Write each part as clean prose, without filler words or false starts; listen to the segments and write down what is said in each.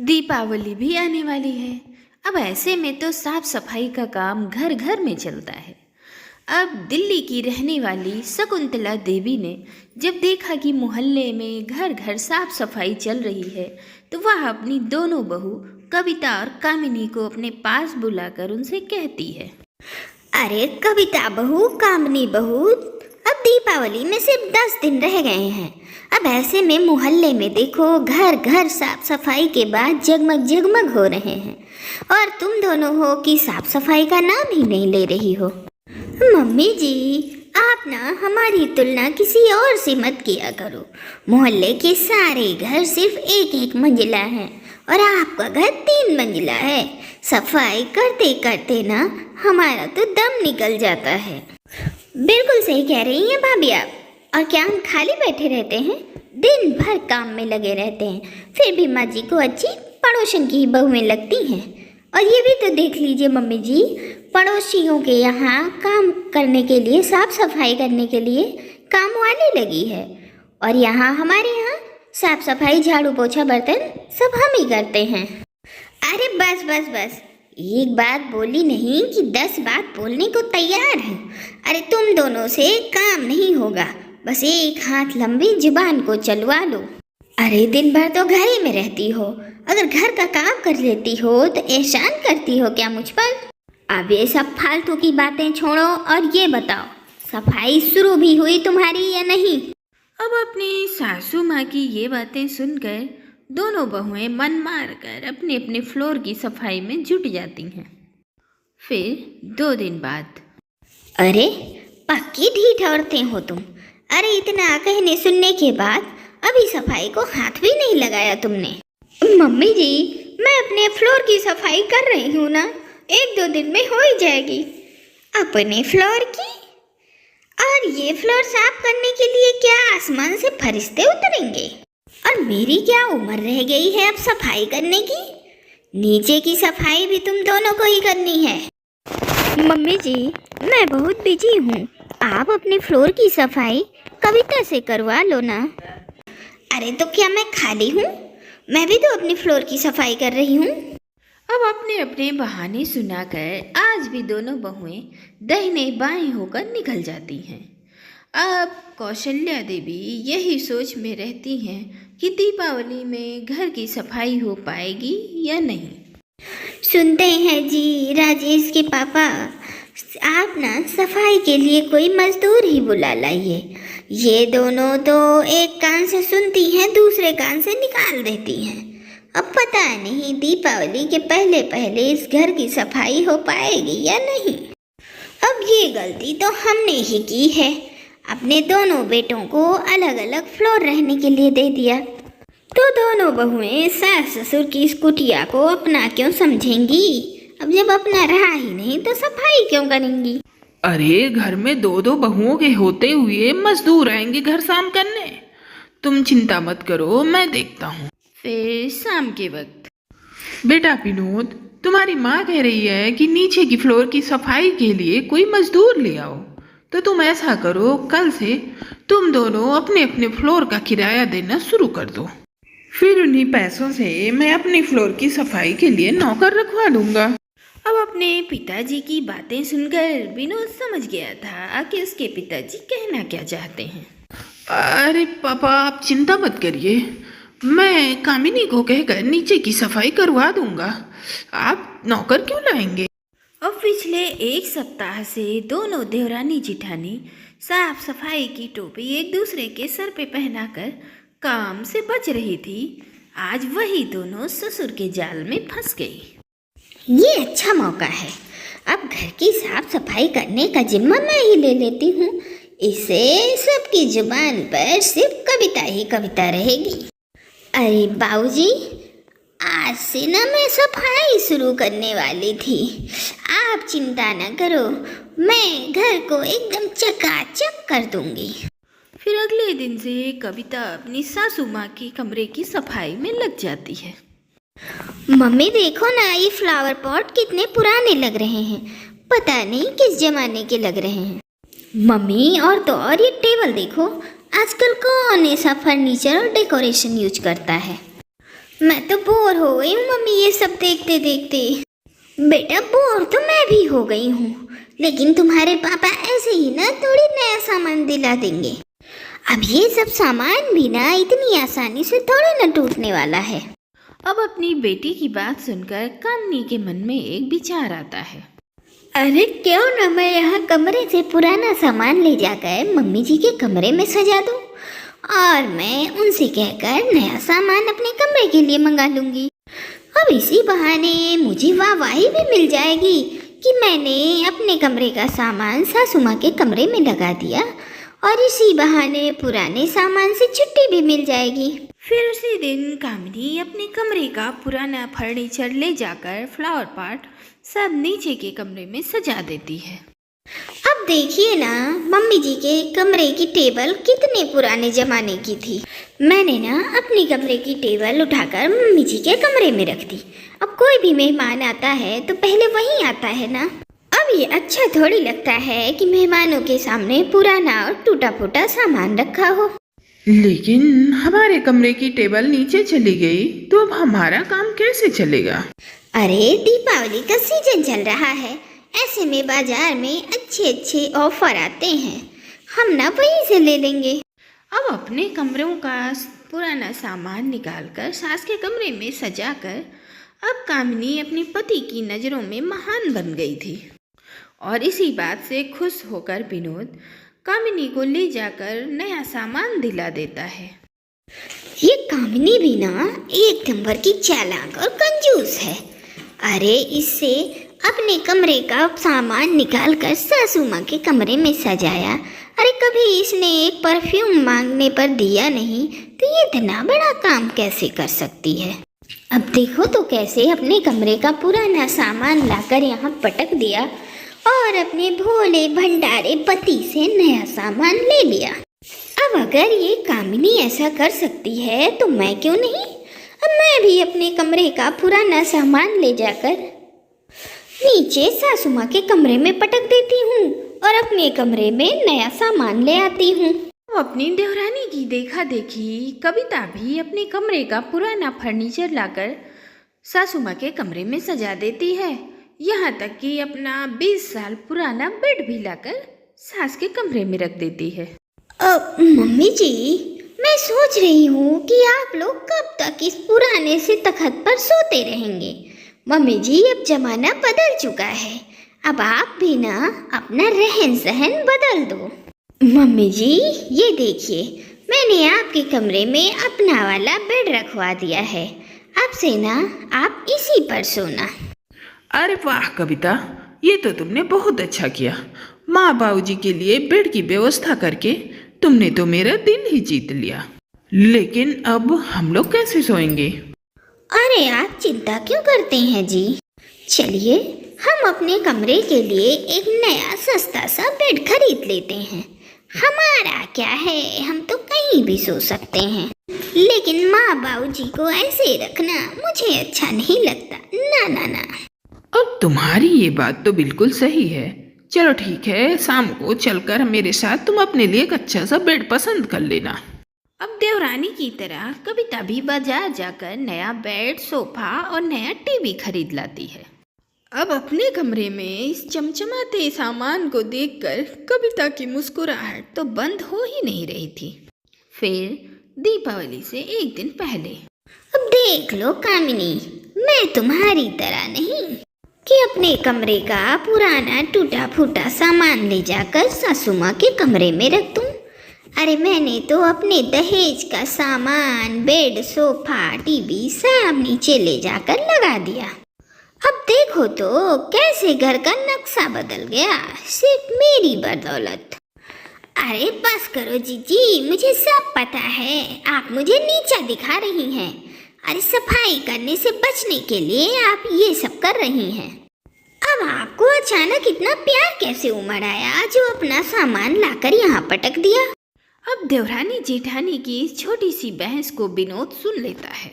दीपावली भी आने वाली है। अब ऐसे में तो साफ सफाई का काम घर घर में चलता है। अब दिल्ली की रहने वाली शकुंतला देवी ने जब देखा कि मोहल्ले में घर घर साफ सफाई चल रही है, तो वह अपनी दोनों बहू कविता और कामिनी को अपने पास बुलाकर उनसे कहती है। अरे कविता बहू, कामनी बहू, अब दीपावली में सिर्फ 10 दिन रह गए हैं। अब ऐसे में मोहल्ले में देखो, घर घर साफ सफाई के बाद जगमग जगमग हो रहे हैं, और तुम दोनों हो कि साफ सफाई का नाम ही नहीं ले रही हो। मम्मी जी, आप ना हमारी तुलना किसी और से मत किया करो। मोहल्ले के सारे घर सिर्फ एक एक मंजिला हैं और आपका घर 3 मंजिला है। सफाई करते करते ना हमारा तो दम निकल जाता है। बिल्कुल सही कह रही हैं भाभी आप। और क्या हम खाली बैठे रहते हैं? दिन भर काम में लगे रहते हैं, फिर भी माँ जी को अच्छी पड़ोसन की बहुएं लगती हैं। और ये भी तो देख लीजिए मम्मी जी, पड़ोसियों के यहाँ काम करने के लिए, साफ सफाई करने के लिए काम वाली लगी है, और यहाँ हमारे यहाँ साफ सफाई, झाड़ू पोछा, बर्तन सब हम ही करते हैं। अरे बस बस बस, एक बात बोली नहीं कि 10 बात बोलने को तैयार है। अरे तुम दोनों से काम नहीं होगा, बस एक हाथ लंबी जुबान को चलवा लो। अरे दिन भर तो घर ही में रहती हो, अगर घर का काम कर लेती हो तो एहसान करती हो क्या मुझ पर? अब ये सब फालतू की बातें छोड़ो और ये बताओ, सफाई शुरू भी हुई तुम्हारी या नहीं? अब अपनी सासू माँ की ये बातें सुनकर दोनों बहुएं मन मार कर अपने अपने फ्लोर की सफाई में जुट जाती हैं। फिर 2 दिन बाद। अरे पक्की ढीठ औरतें हो तुम। अरे इतना कहने सुनने के बाद अभी सफाई को हाथ भी नहीं लगाया तुमने। मम्मी जी, मैं अपने फ्लोर की सफाई कर रही हूँ ना, 1-2 दिन में हो ही जाएगी। अपने फ्लोर की? और ये फ्लोर साफ करने के लिए क्या आसमान से फरिश्ते उतरेंगे? और मेरी क्या उम्र रह गई है अब सफाई करने की? नीचे की सफाई भी तुम दोनों को ही करनी है। मम्मी जी, मैं बहुत बिजी हूँ, आप अपने फ्लोर की सफाई कविता से करवा लो ना। अरे तो क्या मैं खाली हूँ? मैं भी तो अपनी फ्लोर की सफाई कर रही हूँ। अब अपने अपने बहाने सुनाकर आज भी दोनों बहुएं दाहिने बाएं होकर निकल जाती हैं। अब कौशल्या देवी यही सोच में रहती हैं कि दीपावली में घर की सफाई हो पाएगी या नहीं। सुनते हैं जी राजेश के पापा, आप ना सफाई के लिए कोई मजदूर ही बुला लाइए। ये दोनों तो एक कान से सुनती हैं, दूसरे कान से निकाल देती हैं। अब पता नहीं दीपावली के पहले पहले इस घर की सफाई हो पाएगी या नहीं। अब ये गलती तो हमने ही की है, अपने दोनों बेटों को अलग अलग फ्लोर रहने के लिए दे दिया। तो दोनों बहुएं सास ससुर की इस कुटिया को अपना क्यों समझेंगी? अब जब अपना रहा ही नहीं तो सफाई क्यों करेंगी? अरे घर में 2-2 बहुओं के होते हुए मजदूर आएंगे घर साफ करने। तुम चिंता मत करो, मैं देखता हूँ। फिर शाम के वक्त। बेटा विनोद, तुम्हारी माँ कह रही है कि नीचे की फ्लोर की सफाई के लिए कोई मजदूर ले आओ। तो तुम ऐसा करो, कल से तुम दोनों अपने अपने फ्लोर का किराया देना शुरू कर दो। फिर उन्हीं पैसों से मैं अपनी फ्लोर की सफाई के लिए नौकर रखवा लूँगा। अब अपने पिताजी की बातें सुनकर विनोद समझ गया था कि उसके पिताजी कहना क्या चाहते हैं। अरे पापा, आप चिंता मत करिए, मैं कामिनी को कहकर नीचे की सफाई करवा दूंगा। आप नौकर क्यों लाएंगे? अब पिछले 1 सप्ताह से दोनों देवरानी जिठानी साफ सफाई की टोपी एक दूसरे के सर पे पहनाकर काम से बच रही थी। आज वही दोनों ससुर के जाल में फंस गई। ये अच्छा मौका है, अब घर की साफ सफाई करने का जिम्मा मैं ही ले लेती हूँ। इसे सबकी जुबान पर सिर्फ कविता ही कविता रहेगी। अरे बाबूजी, आज से ना मैं सफाई शुरू करने वाली थी, आप चिंता न करो, मैं घर को एकदम चकाचक कर दूंगी। फिर अगले दिन से कविता अपनी सासू माँ की कमरे की सफाई में लग जाती है। मम्मी देखो ना, ये फ्लावर पॉट कितने पुराने लग रहे हैं, पता नहीं किस जमाने के लग रहे हैं। मम्मी और तो और ये टेबल देखो, आजकल कौन ऐसा फर्नीचर और डेकोरेशन यूज करता है। मैं तो बोर हो गई हूँ मम्मी ये सब देखते देखते। बेटा बोर तो मैं भी हो गई हूँ, लेकिन तुम्हारे पापा ऐसे ही ना थोड़ी नया सामान दिला देंगे। अब ये सब सामान भी ना इतनी आसानी से थोड़ी ना टूटने वाला है। अब अपनी बेटी की बात सुनकर कामनी के मन में एक विचार आता है। अरे क्यों ना मैं यहाँ कमरे से पुराना सामान ले जाकर मम्मी जी के कमरे में सजा दूँ और मैं उनसे कहकर नया सामान अपने कमरे के लिए मंगा लूँगी। अब इसी बहाने मुझे वाहवाही भी मिल जाएगी कि मैंने अपने कमरे का सामान सासू माँ के कमरे में लगा दिया, और इसी बहाने पुराने सामान से छुट्टी भी मिल जाएगी। फिर उसी दिन कामिनी अपने कमरे का पुराना फर्नीचर ले जाकर फ्लावर पॉट सब नीचे के कमरे में सजा देती है। अब देखिए ना मम्मी जी के कमरे की टेबल कितने पुराने जमाने की थी। मैंने ना अपनी कमरे की टेबल उठाकर मम्मी जी के कमरे में रख दी। अब कोई भी मेहमान आता है तो पहले वही आता है ना। अब ये अच्छा थोड़ी लगता है कि मेहमानों के सामने पुराना और टूटा फूटा सामान रखा हो। लेकिन हमारे कमरे की टेबल नीचे चली गई तो अब हमारा काम कैसे चलेगा? अरे दीपावली का सीजन चल रहा है, ऐसे में बाजार में अच्छे अच्छे ऑफर आते हैं, हम ना वहीं से ले लेंगे। अब अपने कमरों का पुराना सामान निकालकर सास के कमरे में सजाकर अब कामिनी अपने पति की नज़रों में महान बन गई थी। और इसी बात से खुश होकर विनोद कामिनी को ले जाकर नया सामान दिला देता है। ये कामिनी भी ना एक नंबर की चालाक और कंजूस है। अरे इससे अपने कमरे का सामान निकालकर सासू माँ के कमरे में सजाया। अरे कभी इसने एक परफ्यूम मांगने पर दिया नहीं तो ये इतना बड़ा काम कैसे कर सकती है। अब देखो तो कैसे अपने कमरे का पुराना सामान लाकर यहाँ पटक दिया और अपने भोले भंडारे पति से नया सामान ले लिया। अब अगर ये कामिनी ऐसा कर सकती है तो मैं क्यों नहीं। अब मैं भी अपने कमरे का पुराना सामान ले जाकर नीचे सासू माँ के कमरे में पटक देती हूँ और अपने कमरे में नया सामान ले आती हूँ। वो अपनी देवरानी की देखा देखी कविता भी अपने कमरे का पुराना फर्नीचर लाकर सासू माँ के कमरे में सजा देती है। यहाँ तक कि अपना 20 साल पुराना बेड भी लाकर सास के कमरे में रख देती है। मम्मी जी मैं सोच रही हूँ कि आप लोग कब तक इस पुराने से तखत पर सोते रहेंगे। मम्मी जी अब जमाना बदल चुका है, अब आप भी ना अपना रहन सहन बदल दो। मम्मी जी ये देखिए मैंने आपके कमरे में अपना वाला बेड रखवा दिया है, अब से ना आप इसी पर सोना। अरे वाह कविता, ये तो तुमने बहुत अच्छा किया। माँ बाबूजी के लिए बेड की व्यवस्था करके तुमने तो मेरा दिल ही जीत लिया। लेकिन अब हम लोग कैसे सोएंगे? अरे आप चिंता क्यों करते हैं जी, चलिए हम अपने कमरे के लिए एक नया सस्ता सा बेड खरीद लेते हैं। हमारा क्या है, हम तो कहीं भी सो सकते हैं, लेकिन माँ बाबूजी को ऐसे रखना मुझे अच्छा नहीं लगता। ना ना ना। अब तुम्हारी ये बात तो बिल्कुल सही है। चलो ठीक है, शाम को चलकर मेरे साथ तुम अपने लिए एक अच्छा सा बेड पसंद कर लेना। अब देवरानी की तरह कविता भी बाजार जाकर नया बेड, सोफा और नया टीवी खरीद लाती है। अब अपने कमरे में इस चमचमाते सामान को देखकर कविता की मुस्कुराहट तो बंद हो ही नहीं रही थी। फिर दीपावली से एक दिन पहले अब देख लो कामिनी, मैं तुम्हारी तरह नहीं कि अपने कमरे का पुराना टूटा फूटा सामान ले जाकर सासू माँ के कमरे में रख दूँ। अरे मैंने तो अपने दहेज का सामान, बेड, सोफा, टीवी सब नीचे ले जाकर लगा दिया। अब देखो तो कैसे घर का नक्शा बदल गया, सिर्फ मेरी बदौलत। अरे बस करो जीजी, मुझे सब पता है, आप मुझे नीचा दिखा रही हैं। अरे सफाई करने से बचने के लिए आप ये सब कर रही हैं। अब आपको अचानक इतना प्यार कैसे उमड़ आया जो अपना सामान लाकर यहाँ पटक दिया। अब देवरानी जेठानी की इस छोटी सी बहस को विनोद सुन लेता है।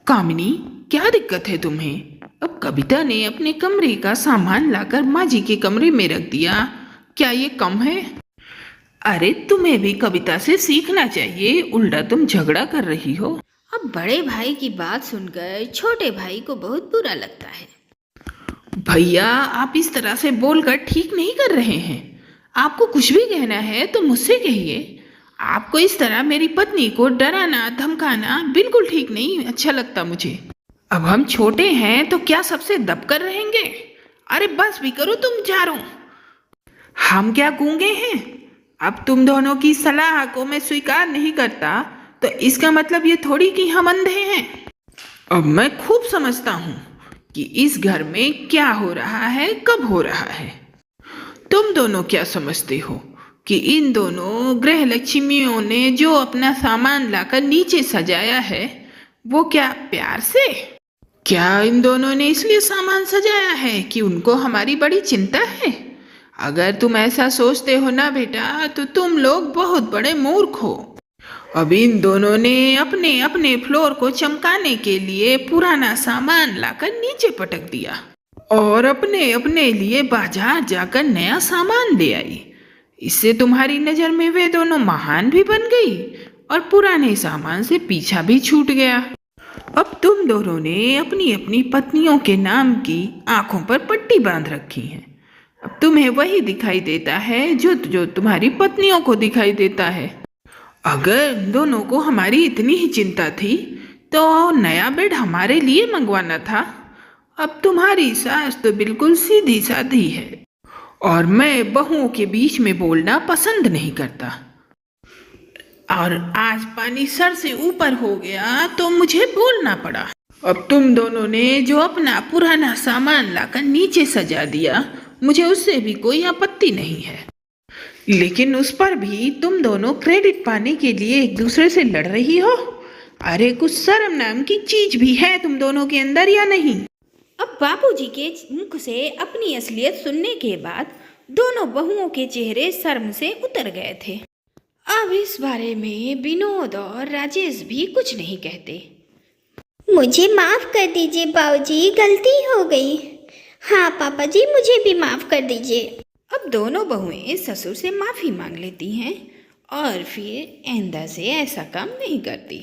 कामिनी, क्या दिक्कत है तुम्हें? अब कविता ने अपने कमरे का सामान लाकर माँ जी के कमरे में रख दिया, क्या ये कम है? अरे तुम्हें भी कविता से सीखना चाहिए, उल्टा तुम झगड़ा कर रही हो। अब बड़े भाई की बात सुनकर छोटे भाई को बहुत बुरा लगता है। भैया, आप इस तरह से बोलकर ठीक नहीं कर रहे हैं। आपको कुछ भी कहना है तो मुझसे कहिए। आपको इस तरह मेरी पत्नी को डराना धमकाना बिल्कुल ठीक नहीं अच्छा लगता मुझे। अब हम छोटे हैं तो क्या सबसे दबकर रहेंगे? अरे बस भी करो तुम चारों। हम क्या गूंगे हैं? अब तुम दोनों की सलाह को मैं स्वीकार नहीं करता तो इसका मतलब ये थोड़ी कि हम अंधे हैं। अब मैं खूब समझता हूँ कि इस घर में क्या हो रहा है, कब हो रहा है। तुम दोनों क्या समझते हो कि इन दोनों गृह लक्ष्मियों ने जो अपना सामान लाकर नीचे सजाया है वो क्या प्यार से? क्या इन दोनों ने इसलिए सामान सजाया है कि उनको हमारी बड़ी चिंता है? अगर तुम ऐसा सोचते हो ना बेटा तो तुम लोग बहुत बड़े मूर्ख हो। अब इन दोनों ने अपने अपने फ्लोर को चमकाने के लिए पुराना सामान लाकर नीचे पटक दिया और अपने अपने लिए बाजार जाकर नया सामान ले आई। इससे तुम्हारी नजर में वे दोनों महान भी बन गई और पुराने सामान से पीछा भी छूट गया। अब तुम दोनों ने अपनी अपनी पत्नियों के नाम की आंखों पर पट्टी बांध रखी है। अब तुम्हें वही दिखाई देता है जो जो तुम्हारी पत्नियों को दिखाई देता है। अगर दोनों को हमारी इतनी ही चिंता थी तो नया बेड हमारे लिए मंगवाना था। अब तुम्हारी सास तो बिल्कुल सीधी साधी है और मैं बहुओं के बीच में बोलना पसंद नहीं करता। और आज पानी सर से ऊपर हो गया तो मुझे बोलना पड़ा। अब तुम दोनों ने जो अपना पुराना सामान लाकर नीचे सजा दिया मुझे उससे भी कोई आपत्ति नहीं है, लेकिन उस पर भी तुम दोनों क्रेडिट पाने के लिए एक दूसरे से लड़ रही हो। अरे कुछ शर्म नाम की चीज भी है तुम दोनों के अंदर या नहीं? अब बाबूजी के मुख से अपनी असलियत सुनने के बाद दोनों बहुओं के चेहरे शर्म से उतर गए थे। अब इस बारे में विनोद और राजेश भी कुछ नहीं कहते। मुझे माफ कर दीजिए बाबूजी, गलती हो गई। हाँ पापा जी, मुझे भी माफ कर दीजिए। अब दोनों बहुएं ससुर से माफी मांग लेती हैं और फिर आइंदा से ऐसा काम नहीं करती।